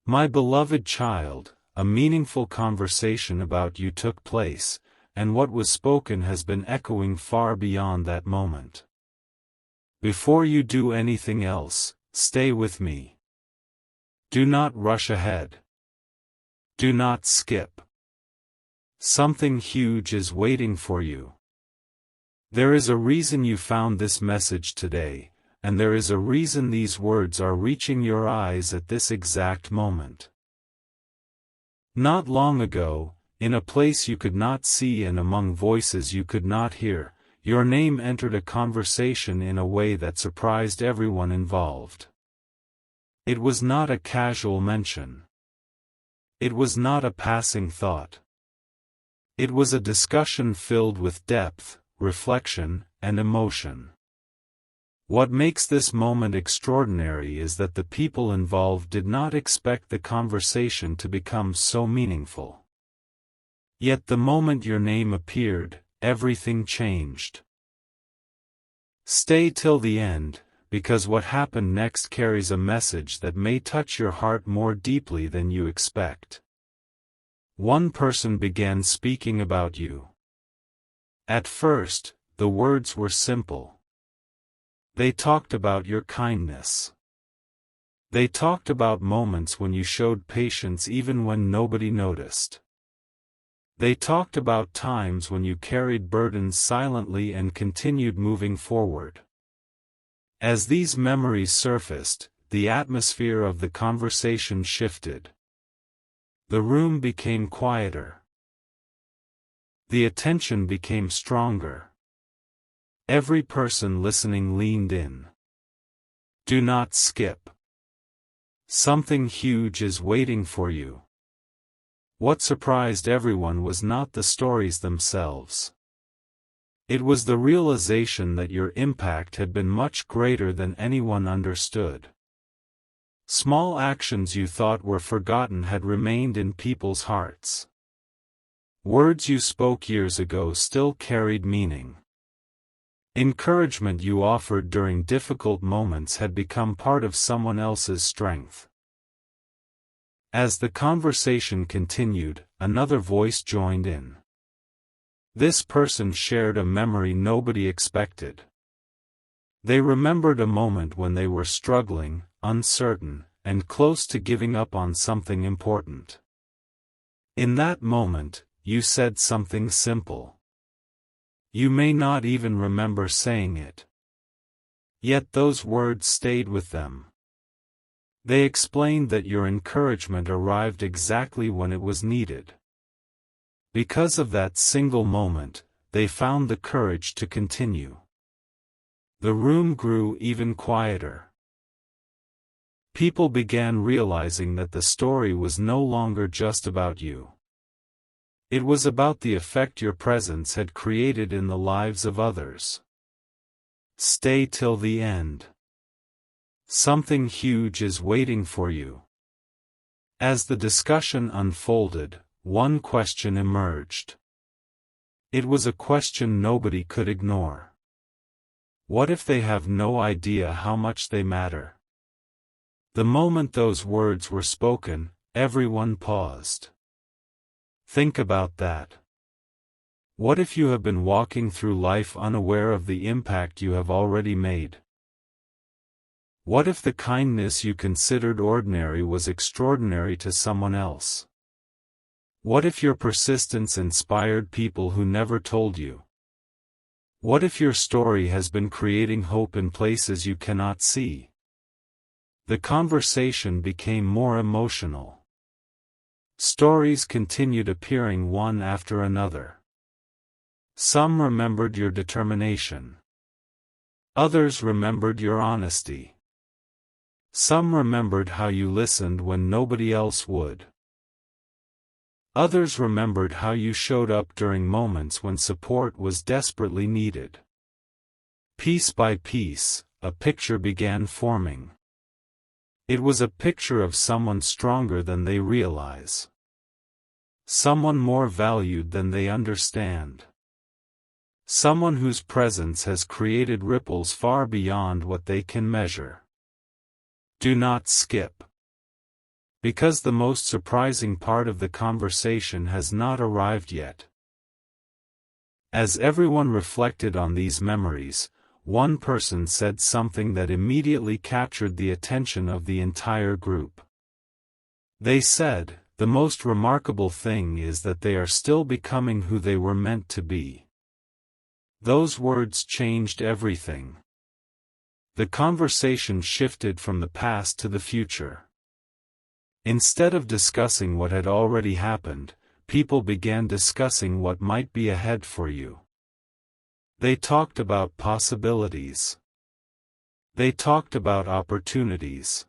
My beloved child, a meaningful conversation about you took place, and what was spoken has been echoing far beyond that moment. Before you do anything else, stay with me. Do not rush ahead. Do not skip. Something huge is waiting for you. There is a reason you found this message today, and there is a reason these words are reaching your eyes at this exact moment. Not long ago, in a place you could not see and among voices you could not hear, your name entered a conversation in a way that surprised everyone involved. It was not a casual mention. It was not a passing thought. It was a discussion filled with depth, reflection, and emotion. What makes this moment extraordinary is that the people involved did not expect the conversation to become so meaningful. Yet the moment your name appeared, everything changed. Stay till the end, because what happened next carries a message that may touch your heart more deeply than you expect. One person began speaking about you. At first, the words were simple. They talked about your kindness. They talked about moments when you showed patience even when nobody noticed. They talked about times when you carried burdens silently and continued moving forward. As these memories surfaced, the atmosphere of the conversation shifted. The room became quieter. The attention became stronger. Every person listening leaned in. Do not skip. Something huge is waiting for you. What surprised everyone was not the stories themselves. It was the realization that your impact had been much greater than anyone understood. Small actions you thought were forgotten had remained in people's hearts. Words you spoke years ago still carried meaning. Encouragement you offered during difficult moments had become part of someone else's strength. As the conversation continued, another voice joined in. This person shared a memory nobody expected. They remembered a moment when they were struggling, uncertain, and close to giving up on something important. In that moment, you said something simple. You may not even remember saying it. Yet those words stayed with them. They explained that your encouragement arrived exactly when it was needed. Because of that single moment, they found the courage to continue. The room grew even quieter. People began realizing that the story was no longer just about you. It was about the effect your presence had created in the lives of others. Stay till the end. Something huge is waiting for you. As the discussion unfolded, one question emerged. It was a question nobody could ignore. What if they have no idea how much they matter? The moment those words were spoken, everyone paused. Think about that. What if you have been walking through life unaware of the impact you have already made? What if the kindness you considered ordinary was extraordinary to someone else? What if your persistence inspired people who never told you? What if your story has been creating hope in places you cannot see? The conversation became more emotional. Stories continued appearing one after another. Some remembered your determination. Others remembered your honesty. Some remembered how you listened when nobody else would. Others remembered how you showed up during moments when support was desperately needed. Piece by piece, a picture began forming. It was a picture of someone stronger than they realize. Someone more valued than they understand. Someone whose presence has created ripples far beyond what they can measure. Do not skip. Because the most surprising part of the conversation has not arrived yet. As everyone reflected on these memories, one person said something that immediately captured the attention of the entire group. They said, "The most remarkable thing is that they are still becoming who they were meant to be." Those words changed everything. The conversation shifted from the past to the future. Instead of discussing what had already happened, people began discussing what might be ahead for you. They talked about possibilities. They talked about opportunities.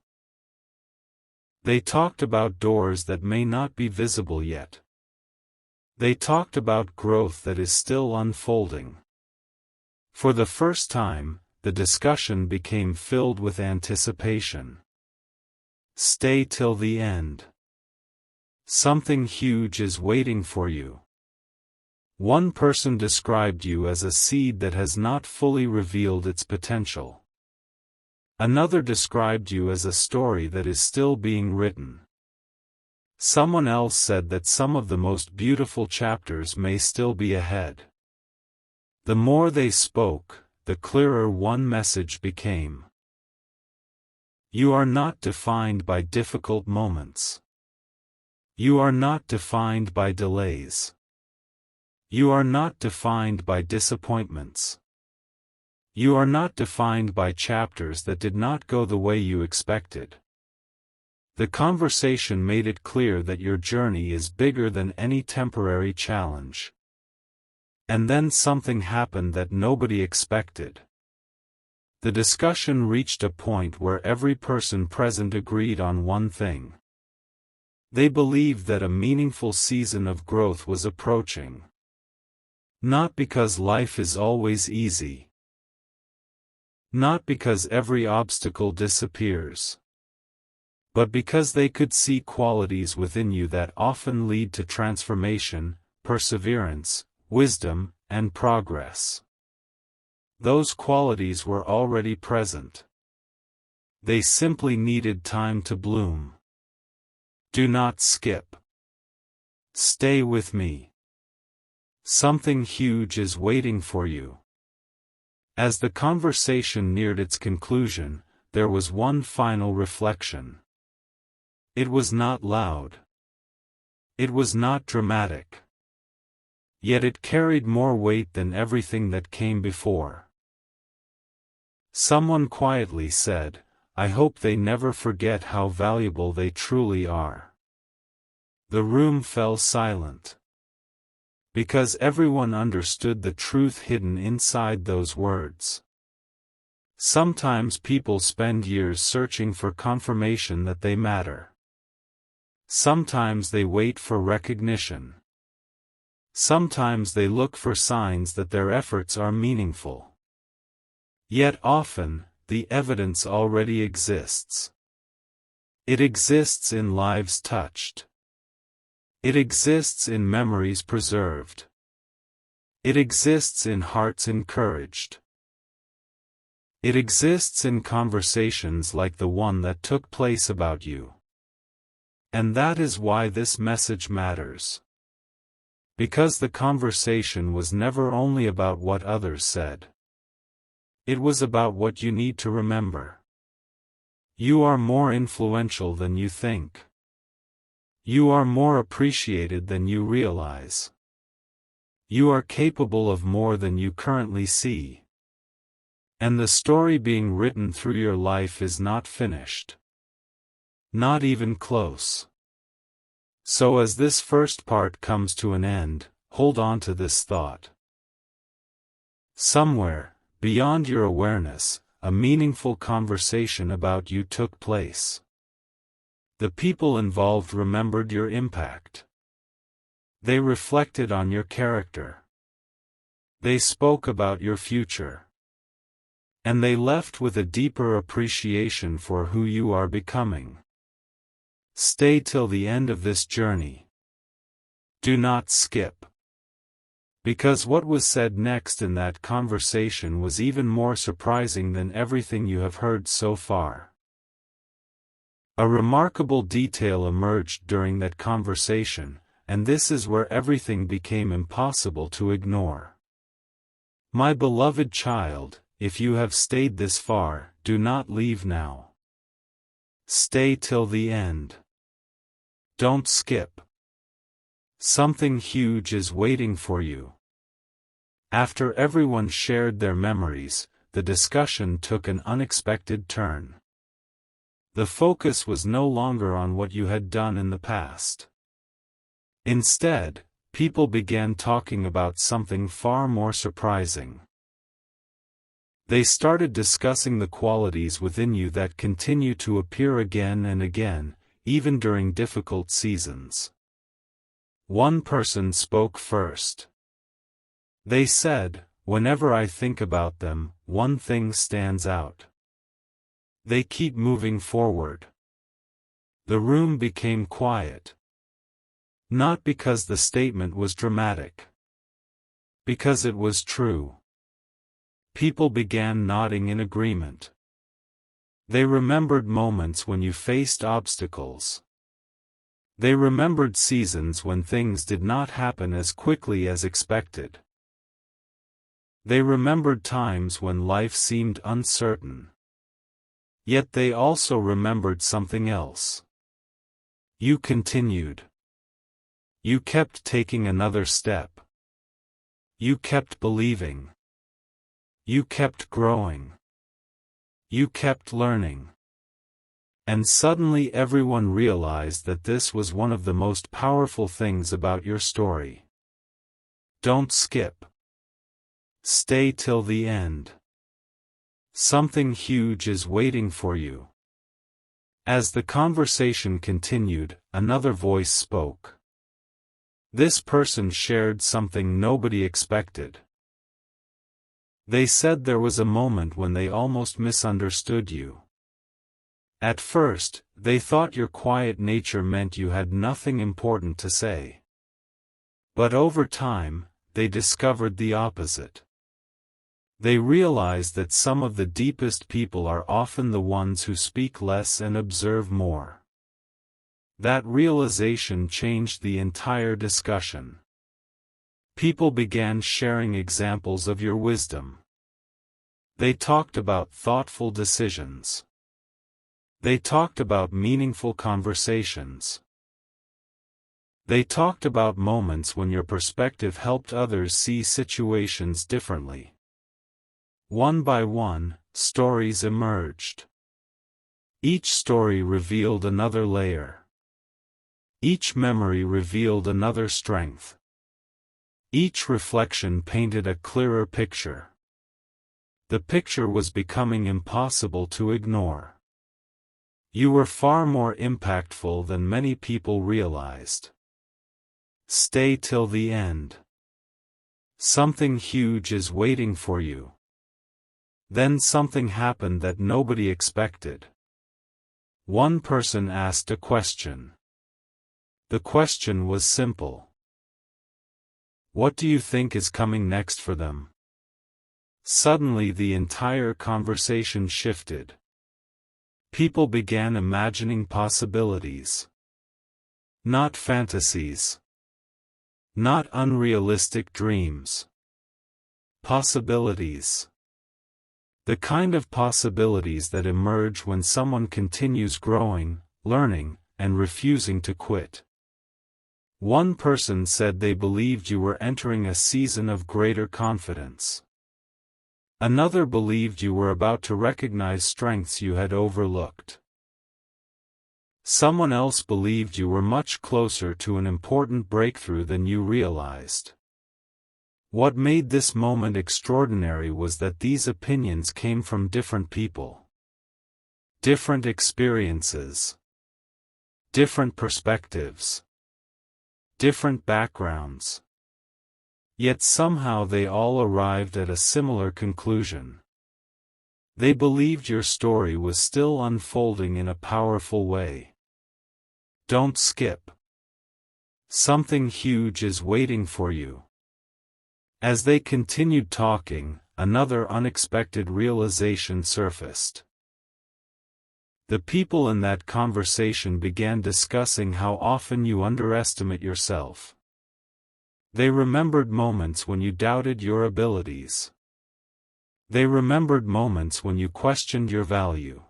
They talked about doors that may not be visible yet. They talked about growth that is still unfolding. For the first time, the discussion became filled with anticipation. Stay till the end. Something huge is waiting for you. One person described you as a seed that has not fully revealed its potential. Another described you as a story that is still being written. Someone else said that some of the most beautiful chapters may still be ahead. The more they spoke, the clearer one message became. You are not defined by difficult moments. You are not defined by delays. You are not defined by disappointments. You are not defined by chapters that did not go the way you expected. The conversation made it clear that your journey is bigger than any temporary challenge. And then something happened that nobody expected. The discussion reached a point where every person present agreed on one thing. They believed that a meaningful season of growth was approaching. Not because life is always easy. Not because every obstacle disappears. But because they could see qualities within you that often lead to transformation, perseverance, wisdom, and progress. Those qualities were already present. They simply needed time to bloom. Do not skip. Stay with me. Something huge is waiting for you. As the conversation neared its conclusion, there was one final reflection. It was not loud. It was not dramatic. Yet it carried more weight than everything that came before. Someone quietly said, "I hope they never forget how valuable they truly are." The room fell silent. Because everyone understood the truth hidden inside those words. Sometimes people spend years searching for confirmation that they matter. Sometimes they wait for recognition. Sometimes they look for signs that their efforts are meaningful. Yet often, the evidence already exists. It exists in lives touched. It exists in memories preserved. It exists in hearts encouraged. It exists in conversations like the one that took place about you. And that is why this message matters. Because the conversation was never only about what others said. It was about what you need to remember. You are more influential than you think. You are more appreciated than you realize. You are capable of more than you currently see. And the story being written through your life is not finished. Not even close. So as this first part comes to an end, hold on to this thought. Somewhere, beyond your awareness, a meaningful conversation about you took place. The people involved remembered your impact. They reflected on your character. They spoke about your future. And they left with a deeper appreciation for who you are becoming. Stay till the end of this journey. Do not skip. Because what was said next in that conversation was even more surprising than everything you have heard so far. A remarkable detail emerged during that conversation, and this is where everything became impossible to ignore. My beloved child, if you have stayed this far, do not leave now. Stay till the end. Don't skip. Something huge is waiting for you. After everyone shared their memories, the discussion took an unexpected turn. The focus was no longer on what you had done in the past. Instead, people began talking about something far more surprising. They started discussing the qualities within you that continue to appear again and again, even during difficult seasons. One person spoke first. They said, "Whenever I think about them, one thing stands out. They keep moving forward." The room became quiet. Not because the statement was dramatic. Because it was true. People began nodding in agreement. They remembered moments when you faced obstacles. They remembered seasons when things did not happen as quickly as expected. They remembered times when life seemed uncertain. Yet they also remembered something else. You continued. You kept taking another step. You kept believing. You kept growing. You kept learning. And suddenly everyone realized that this was one of the most powerful things about your story. Don't skip. Stay till the end. Something huge is waiting for you. As the conversation continued, another voice spoke. This person shared something nobody expected. They said there was a moment when they almost misunderstood you. At first, they thought your quiet nature meant you had nothing important to say. But over time, they discovered the opposite. They realized that some of the deepest people are often the ones who speak less and observe more. That realization changed the entire discussion. People began sharing examples of your wisdom. They talked about thoughtful decisions. They talked about meaningful conversations. They talked about moments when your perspective helped others see situations differently. One by one, stories emerged. Each story revealed another layer. Each memory revealed another strength. Each reflection painted a clearer picture. The picture was becoming impossible to ignore. You were far more impactful than many people realized. Stay till the end. Something huge is waiting for you. Then something happened that nobody expected. One person asked a question. The question was simple. What do you think is coming next for them? Suddenly the entire conversation shifted. People began imagining possibilities. Not fantasies. Not unrealistic dreams. Possibilities. The kind of possibilities that emerge when someone continues growing, learning, and refusing to quit. One person said they believed you were entering a season of greater confidence. Another believed you were about to recognize strengths you had overlooked. Someone else believed you were much closer to an important breakthrough than you realized. What made this moment extraordinary was that these opinions came from different people. Different experiences. Different perspectives. Different backgrounds. Yet somehow they all arrived at a similar conclusion. They believed your story was still unfolding in a powerful way. Don't skip. Something huge is waiting for you. As they continued talking, another unexpected realization surfaced. The people in that conversation began discussing how often you underestimate yourself. They remembered moments when you doubted your abilities. They remembered moments when you questioned your value.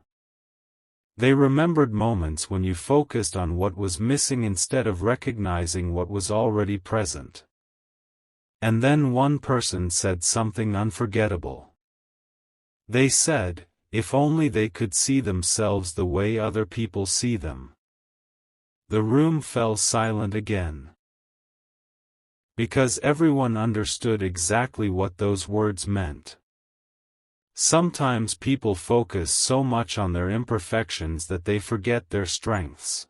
They remembered moments when you focused on what was missing instead of recognizing what was already present. And then one person said something unforgettable. They said, if only they could see themselves the way other people see them. The room fell silent again. Because everyone understood exactly what those words meant. Sometimes people focus so much on their imperfections that they forget their strengths.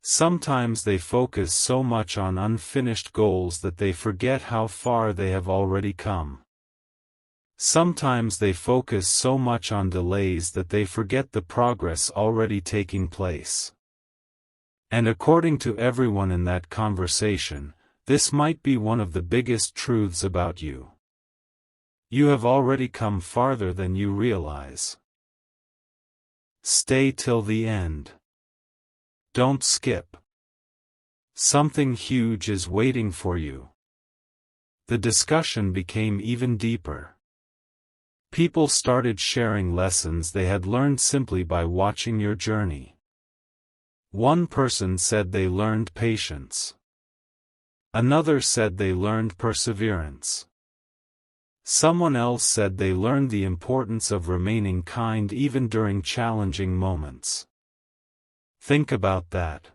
Sometimes they focus so much on unfinished goals that they forget how far they have already come. Sometimes they focus so much on delays that they forget the progress already taking place. And according to everyone in that conversation, this might be one of the biggest truths about you. You have already come farther than you realize. Stay till the end. Don't skip. Something huge is waiting for you. The discussion became even deeper. People started sharing lessons they had learned simply by watching your journey. One person said they learned patience. Another said they learned perseverance. Someone else said they learned the importance of remaining kind even during challenging moments. Think about that.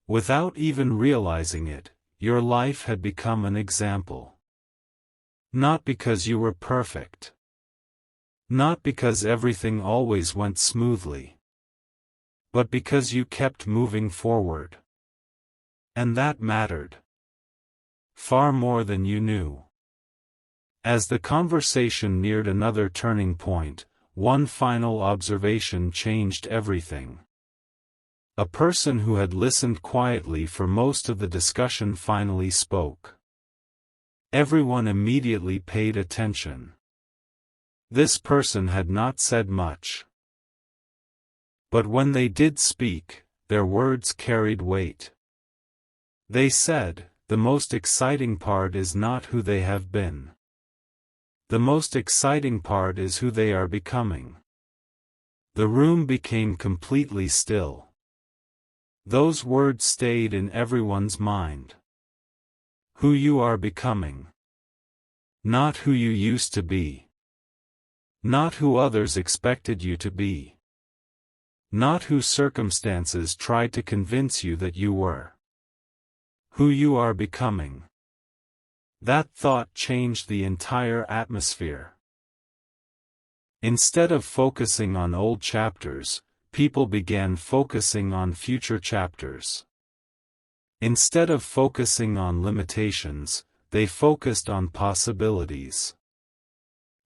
Without even realizing it, your life had become an example. Not because you were perfect. Not because everything always went smoothly. But because you kept moving forward. And that mattered. Far more than you knew. As the conversation neared another turning point, one final observation changed everything. A person who had listened quietly for most of the discussion finally spoke. Everyone immediately paid attention. This person had not said much. But when they did speak, their words carried weight. They said, the most exciting part is not who they have been. The most exciting part is who they are becoming. The room became completely still. Those words stayed in everyone's mind. Who you are becoming. Not who you used to be. Not who others expected you to be. Not who circumstances tried to convince you that you were. Who you are becoming. That thought changed the entire atmosphere. Instead of focusing on old chapters, people began focusing on future chapters. Instead of focusing on limitations, they focused on possibilities.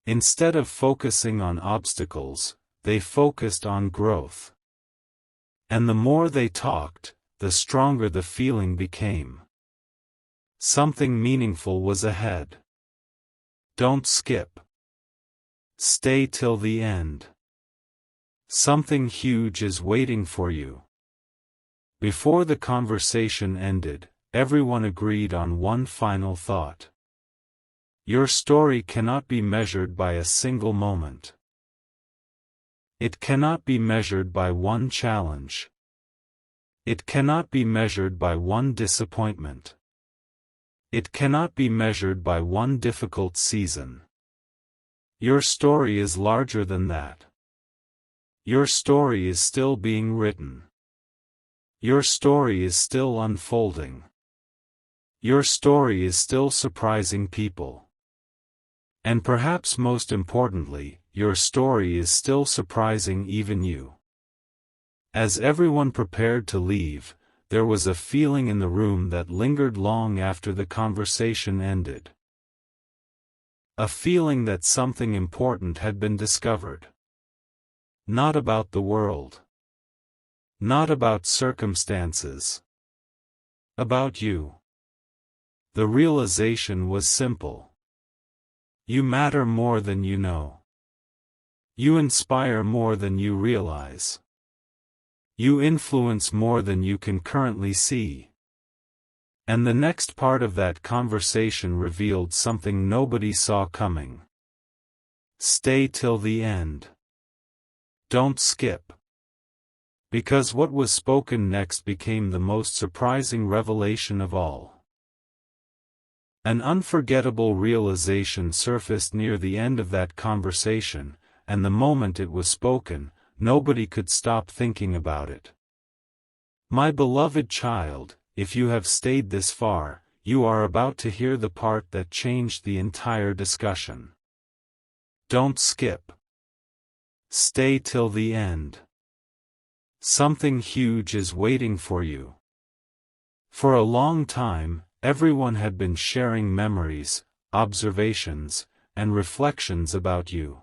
Instead of focusing on obstacles, they focused on growth. And the more they talked, the stronger the feeling became. Something meaningful was ahead. Don't skip. Stay till the end. Something huge is waiting for you. Before the conversation ended, everyone agreed on one final thought. Your story cannot be measured by a single moment. It cannot be measured by one challenge. It cannot be measured by one disappointment. It cannot be measured by one difficult season. Your story is larger than that. Your story is still being written. Your story is still unfolding. Your story is still surprising people. And perhaps most importantly, your story is still surprising even you. As everyone prepared to leave, there was a feeling in the room that lingered long after the conversation ended. A feeling that something important had been discovered. Not about the world. Not about circumstances. About you. The realization was simple. You matter more than you know. You inspire more than you realize. You influence more than you can currently see. And the next part of that conversation revealed something nobody saw coming. Stay till the end. Don't skip. Because what was spoken next became the most surprising revelation of all. An unforgettable realization surfaced near the end of that conversation, and the moment it was spoken, nobody could stop thinking about it. My beloved child, if you have stayed this far, you are about to hear the part that changed the entire discussion. Don't skip. Stay till the end. Something huge is waiting for you. For a long time, everyone had been sharing memories, observations, and reflections about you.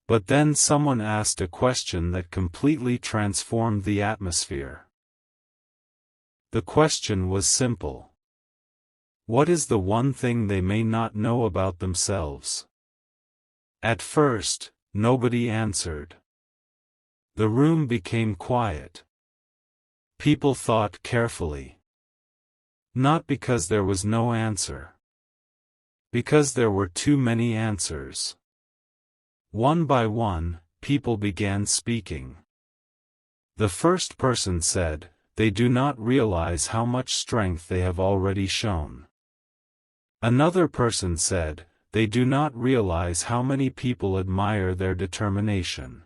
But then someone asked a question that completely transformed the atmosphere. The question was simple. What is the one thing they may not know about themselves? At first, nobody answered. The room became quiet. People thought carefully. Not because there was no answer. Because there were too many answers. One by one, people began speaking. The first person said, "They do not realize how much strength they have already shown." Another person said, "They do not realize how many people admire their determination."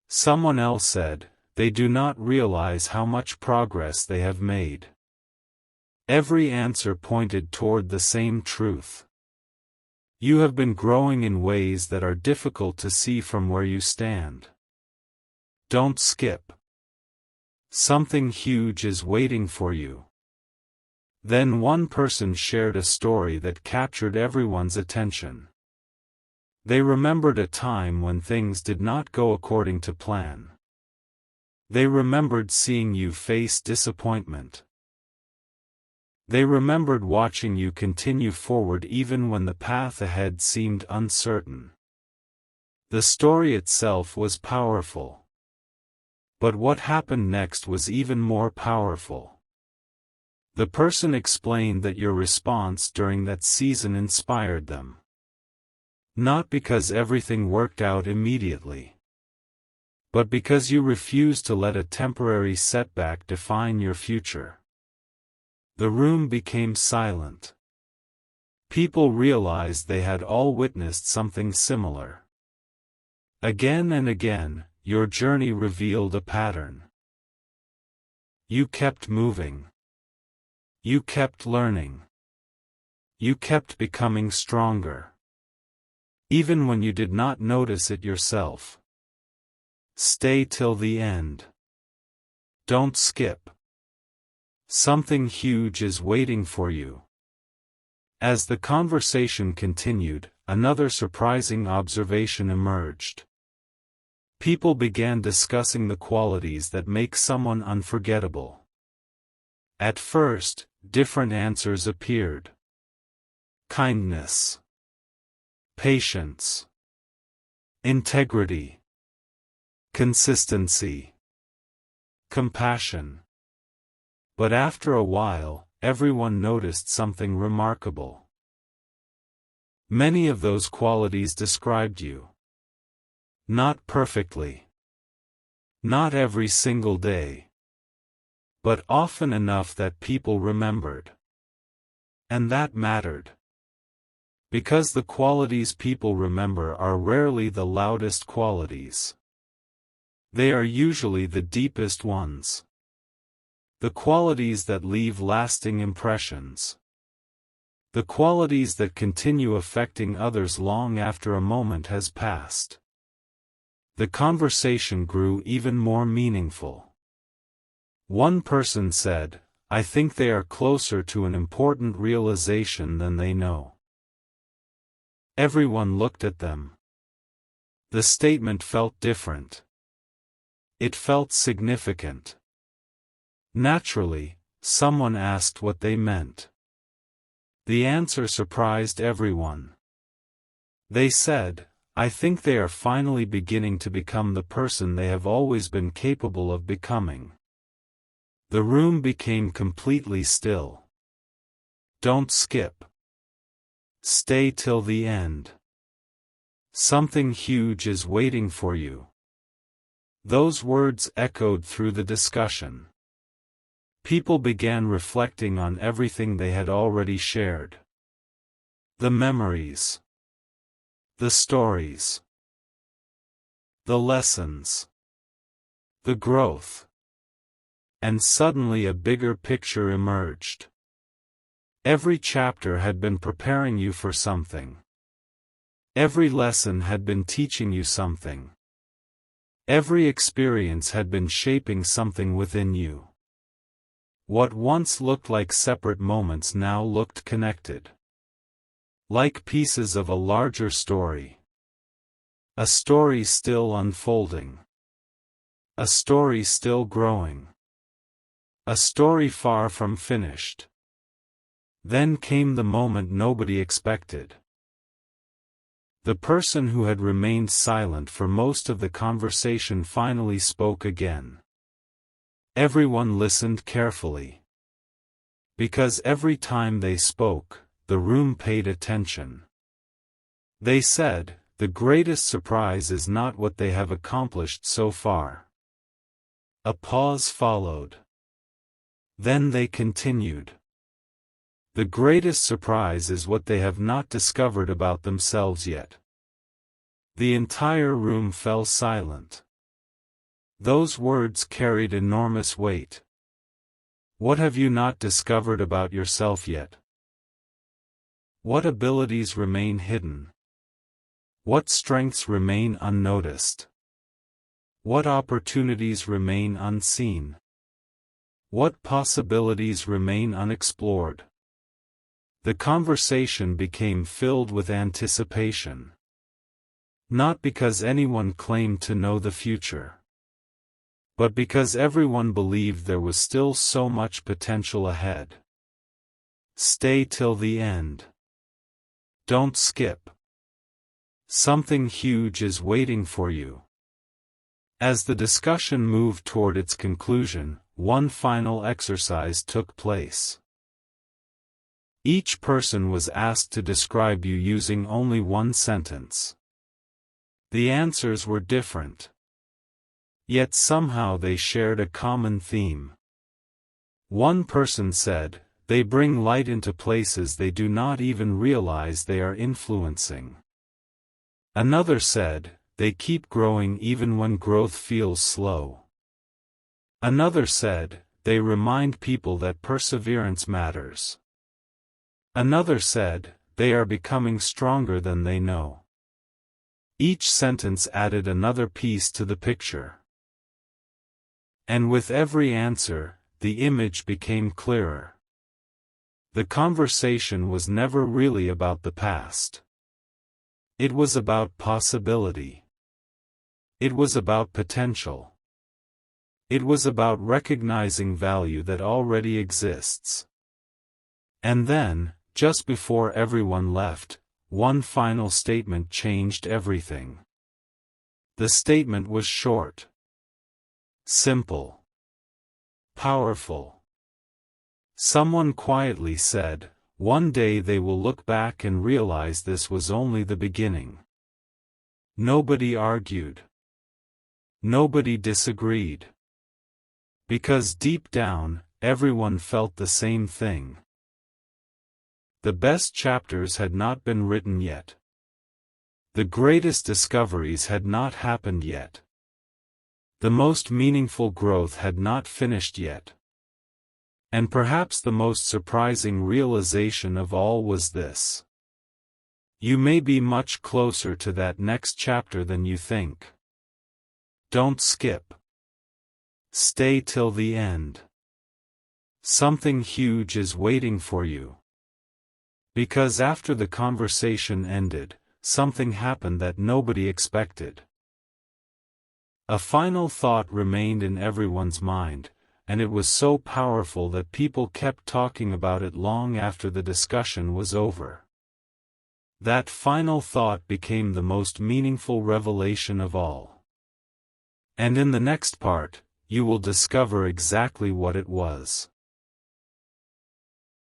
Someone else said, "They do not realize how much progress they have made." Every answer pointed toward the same truth. You have been growing in ways that are difficult to see from where you stand. Don't skip. Something huge is waiting for you. Then one person shared a story that captured everyone's attention. They remembered a time when things did not go according to plan. They remembered seeing you face disappointment. They remembered watching you continue forward even when the path ahead seemed uncertain. The story itself was powerful. But what happened next was even more powerful. The person explained that your response during that season inspired them. Not because everything worked out immediately. But because you refused to let a temporary setback define your future. The room became silent. People realized they had all witnessed something similar. Again and again, your journey revealed a pattern. You kept moving. You kept learning. You kept becoming stronger. Even when you did not notice it yourself. Stay till the end. Don't skip. Something huge is waiting for you. As the conversation continued, another surprising observation emerged. People began discussing the qualities that make someone unforgettable. At first, different answers appeared. Kindness. Patience. Integrity. Consistency. Compassion. But after a while, everyone noticed something remarkable. Many of those qualities described you. Not perfectly. Not every single day. But often enough that people remembered. And that mattered. Because the qualities people remember are rarely the loudest qualities. They are usually the deepest ones. The qualities that leave lasting impressions. The qualities that continue affecting others long after a moment has passed. The conversation grew even more meaningful. One person said, "I think they are closer to an important realization than they know." Everyone looked at them. The statement felt different. It felt significant. Naturally, someone asked what they meant. The answer surprised everyone. They said, I think they are finally beginning to become the person they have always been capable of becoming. The room became completely still. Don't skip. Stay till the end. Something huge is waiting for you. Those words echoed through the discussion. People began reflecting on everything they had already shared. The memories. The stories. The lessons. The growth. And suddenly a bigger picture emerged. Every chapter had been preparing you for something. Every lesson had been teaching you something. Every experience had been shaping something within you. What once looked like separate moments now looked connected. Like pieces of a larger story. A story still unfolding. A story still growing. A story far from finished. Then came the moment nobody expected. The person who had remained silent for most of the conversation finally spoke again. Everyone listened carefully. Because every time they spoke, the room paid attention. They said, "The greatest surprise is not what they have accomplished so far." A pause followed. Then they continued. The greatest surprise is what they have not discovered about themselves yet. The entire room fell silent. Those words carried enormous weight. What have you not discovered about yourself yet? What abilities remain hidden? What strengths remain unnoticed? What opportunities remain unseen? What possibilities remain unexplored? The conversation became filled with anticipation. Not because anyone claimed to know the future, but because everyone believed there was still so much potential ahead. Stay till the end. Don't skip. Something huge is waiting for you. As the discussion moved toward its conclusion, one final exercise took place. Each person was asked to describe you using only one sentence. The answers were different. Yet somehow they shared a common theme. One person said, "They bring light into places they do not even realize they are influencing." Another said, "They keep growing even when growth feels slow." Another said, "They remind people that perseverance matters." Another said, "They are becoming stronger than they know." Each sentence added another piece to the picture. And with every answer, the image became clearer. The conversation was never really about the past. It was about possibility. It was about potential. It was about recognizing value that already exists. And then, just before everyone left, one final statement changed everything. The statement was short. Simple. Powerful. Someone quietly said, "One day they will look back and realize this was only the beginning." Nobody argued. Nobody disagreed. Because deep down, everyone felt the same thing. The best chapters had not been written yet. The greatest discoveries had not happened yet. The most meaningful growth had not finished yet. And perhaps the most surprising realization of all was this: you may be much closer to that next chapter than you think. Don't skip. Stay till the end. Something huge is waiting for you. Because after the conversation ended, something happened that nobody expected. A final thought remained in everyone's mind, and it was so powerful that people kept talking about it long after the discussion was over. That final thought became the most meaningful revelation of all. And in the next part, you will discover exactly what it was.